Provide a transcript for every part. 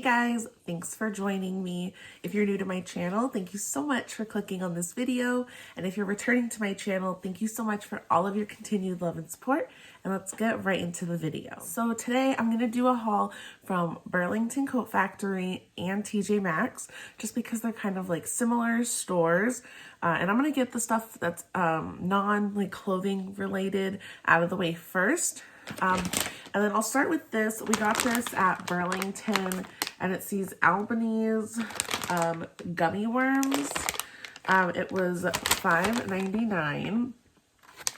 Hey guys, thanks for joining me. If you're new to my channel, thank you so much for clicking on this video. And if you're returning to my channel, thank you so much for all of your continued love and support. And let's get right into the video. So today I'm going to do a haul from Burlington Coat Factory and TJ Maxx, just because they're kind of like similar stores. And I'm going to get the stuff that's non-clothing related out of the way first. And then I'll start with this. We got this at Burlington, and it's these Albanese gummy worms. It was $5.99.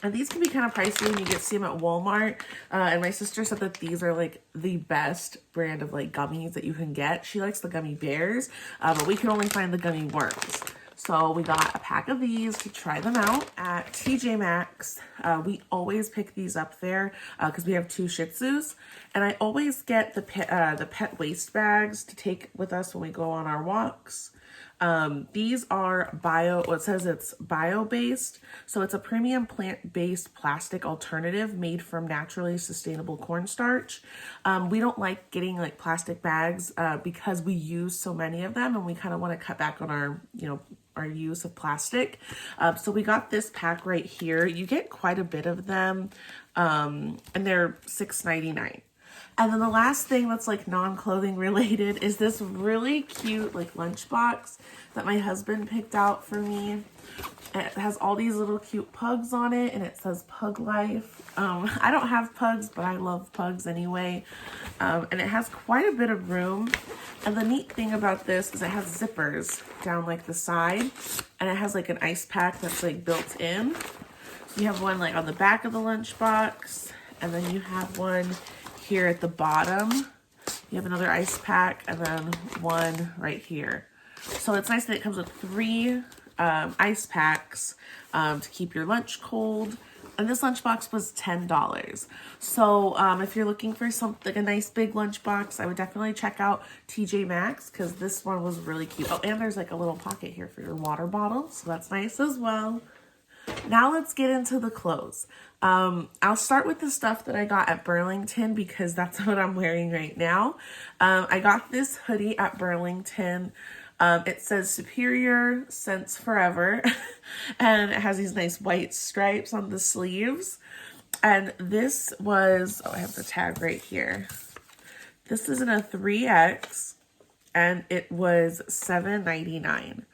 And these can be kind of pricey when you see them at Walmart. And my sister said that these are like the best brand of like gummies that you can get. She likes the gummy bears, but we can only find the gummy worms. So we got a pack of these to try them out at TJ Maxx. We always pick these up there because we have 2 Shih Tzus. And I always get the pet waste bags to take with us when we go on our walks. These are it says it's bio-based. So it's a premium plant-based plastic alternative made from naturally sustainable cornstarch. We don't like getting like plastic bags because we use so many of them, and we kind of want to cut back on our use of plastic. So we got this pack right here. You get quite a bit of them, and they're $6.99. And then the last thing that's like non-clothing related is this really cute like lunchbox that my husband picked out for me. It has all these little cute pugs on it, and it says Pug Life. I don't have pugs, but I love pugs anyway. And it has quite a bit of room. And the neat thing about this is it has zippers down like the side, and it has like an ice pack that's like built in. So you have one like on the back of the lunchbox, and then you have one here at the bottom. You have another ice pack, and then one right here. So it's nice that it comes with 3 ice packs to keep your lunch cold. And this lunchbox was $10. So if you're looking for something like a nice big lunchbox, I would definitely check out TJ Maxx because this one was really cute. Oh, and there's like a little pocket here for your water bottle, so that's nice as well. Now let's get into the clothes. I'll start with the stuff that I got at Burlington because that's what I'm wearing right now. I got this hoodie at Burlington. It says Superior Scents Forever, and it has these nice white stripes on the sleeves. And this was, I have the tag right here. This is in a 3X, and it was $7.99.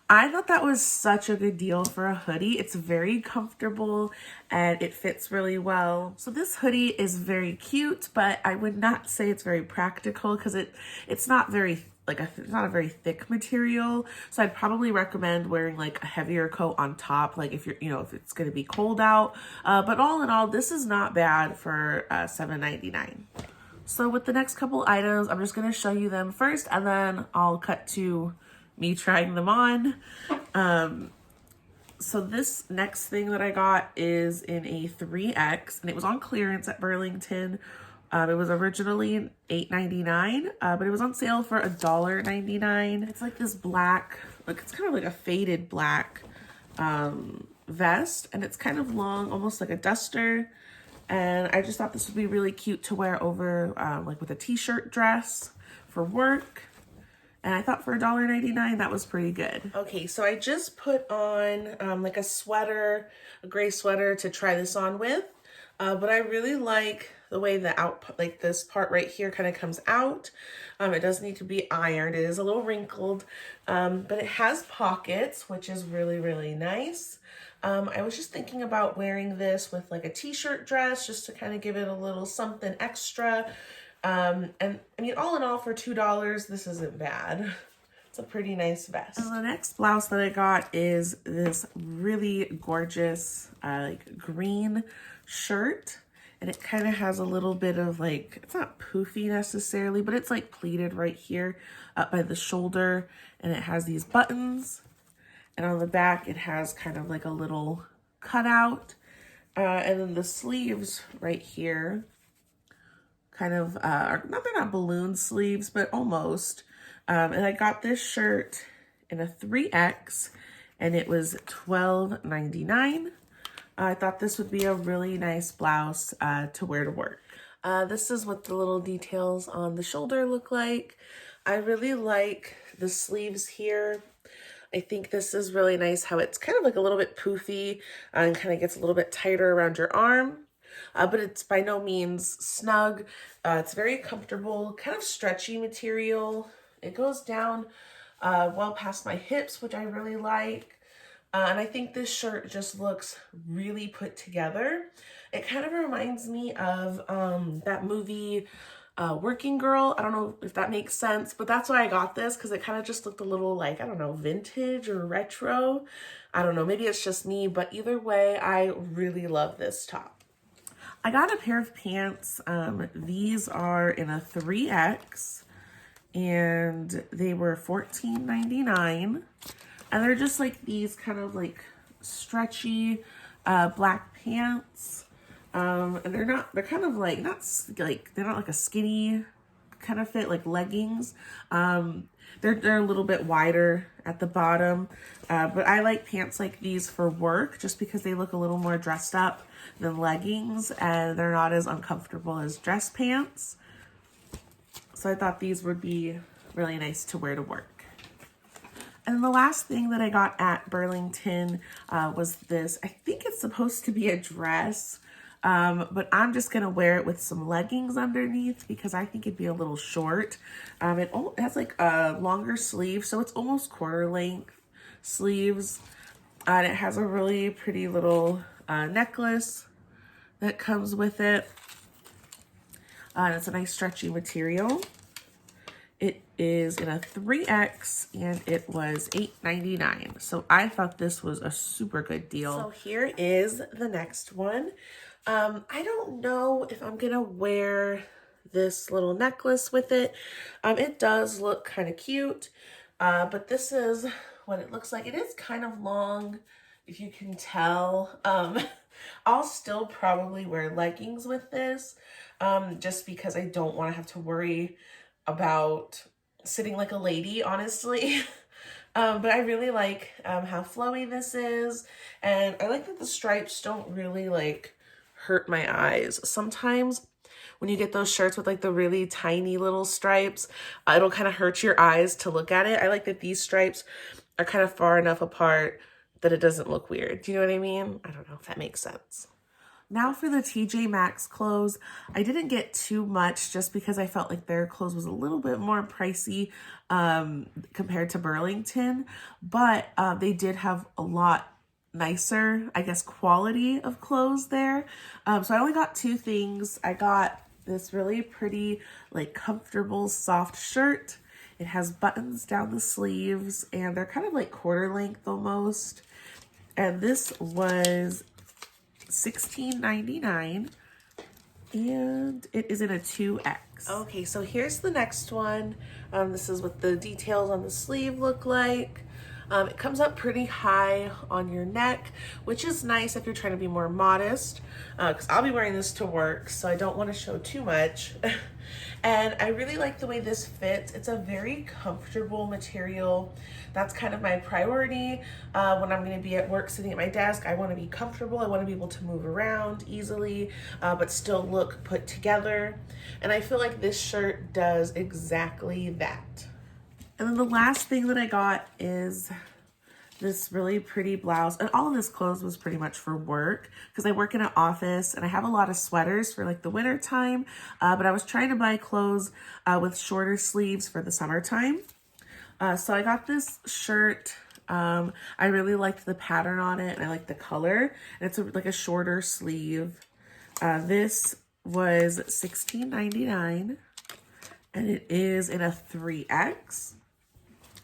I thought that was such a good deal for a hoodie. It's very comfortable and it fits really well. So this hoodie is very cute, but I would not say it's very practical because it's not very it's not a very thick material. So I'd probably recommend wearing like a heavier coat on top, like if you're, if it's going to be cold out. But all in all, this is not bad for $7.99. So with the next couple items, I'm just going to show you them first, and then I'll cut to me trying them on. So this next thing that I got is in a 3X, and it was on clearance at Burlington. It was originally $8.99, but it was on sale for $1.99. It's like this black, it's kind of like a faded black vest, and it's kind of long, almost like a duster. And I just thought this would be really cute to wear over like with a t-shirt dress for work. And I thought for $1.99, that was pretty good. Okay, so I just put on like a sweater, a gray sweater to try this on with. But I really like the way the this part right here kind of comes out. It does need to be ironed. It is a little wrinkled, but it has pockets, which is really, really nice. I was just thinking about wearing this with like a t-shirt dress just to kind of give it a little something extra. And I mean, all in all, for $2, this isn't bad. It's a pretty nice vest. And the next blouse that I got is this really gorgeous, like green shirt. And it kind of has a little bit of like, it's not poofy necessarily, but it's like pleated right here up by the shoulder. And it has these buttons. And on the back, it has kind of like a little cutout. And then the sleeves right here kind of, they're not balloon sleeves, but almost. And I got this shirt in a 3X, and it was $12.99. I thought this would be a really nice blouse to wear to work. This is what the little details on the shoulder look like. I really like the sleeves here. I think this is really nice how it's kind of like a little bit poofy and kind of gets a little bit tighter around your arm. But it's by no means snug. It's very comfortable, kind of stretchy material. It goes down well past my hips, which I really like. And I think this shirt just looks really put together. It kind of reminds me of that movie Working Girl. I don't know if that makes sense, but that's why I got this, because it kind of just looked a little like, I don't know, vintage or retro. I don't know, maybe it's just me, but either way, I really love this top. I got a pair of pants. These are in a 3X and they were $14.99. And they're just like these kind of like stretchy black pants. And they're kind of like, they're not like a skinny kind of fit, like leggings. They're a little bit wider at the bottom. But I like pants like these for work just because they look a little more dressed up than leggings and they're not as uncomfortable as dress pants. So I thought these would be really nice to wear to work. And the last thing that I got at Burlington was this. I think it's supposed to be a dress, but I'm just gonna wear it with some leggings underneath because I think it'd be a little short. It has like a longer sleeve, so it's almost quarter length sleeves. And it has a really pretty little necklace that comes with it. And it's a nice stretchy material. It is in a 3X and it was $8.99. So I thought this was a super good deal. So here is the next one. I don't know if I'm gonna wear this little necklace with it. It does look kind of cute, but this is what it looks like. It is kind of long, if you can tell. I'll still probably wear leggings with this, just because I don't want to have to worry about sitting like a lady, honestly. But I really like how flowy this is. And I like that the stripes don't really like hurt my eyes. Sometimes when you get those shirts with like the really tiny little stripes, it'll kind of hurt your eyes to look at it. I like that these stripes are kind of far enough apart that it doesn't look weird. Do you know what I mean? I don't know if that makes sense. Now for the TJ Maxx clothes, I didn't get too much just because I felt like their clothes was a little bit more pricey compared to Burlington, but they did have a lot nicer, I guess, quality of clothes there. So I only got two things. I got this really pretty, like comfortable, soft shirt. It has buttons down the sleeves and they're kind of like quarter length almost. And this was $16.99 and it is in a 2X. Okay, so here's the next one. This is what the details on the sleeve look like. It comes up pretty high on your neck, which is nice if you're trying to be more modest, because I'll be wearing this to work, so I don't want to show too much. And I really like the way this fits. It's a very comfortable material. That's kind of my priority. When I'm going to be at work sitting at my desk, I want to be comfortable. I want to be able to move around easily, but still look put together. And I feel like this shirt does exactly that. And then the last thing that I got is this really pretty blouse. And all of this clothes was pretty much for work because I work in an office and I have a lot of sweaters for like the winter time. But I was trying to buy clothes with shorter sleeves for the summertime. So I got this shirt. I really liked the pattern on it and I like the color. And it's like a shorter sleeve. This was $16.99 and it is in a 3X.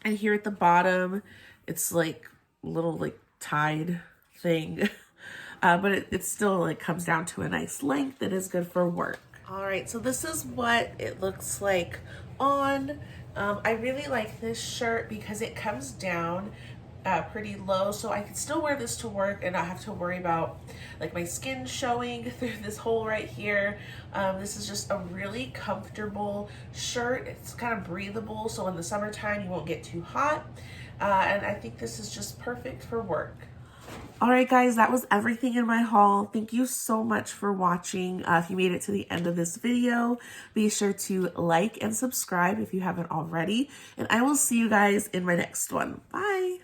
And here at the bottom, it's like a little like tied thing, but it still like comes down to a nice length that is good for work. All right, so this is what it looks like on. I really like this shirt because it comes down pretty low, so I can still wear this to work and not have to worry about like my skin showing through this hole right here. This is just a really comfortable shirt. It's kind of breathable, so in the summertime you won't get too hot, and I think this is just perfect for work. All right, guys, that was everything in my haul. Thank you so much for watching. If you made it to the end of this video, be sure to like and subscribe if you haven't already. And I will see you guys in my next one. Bye.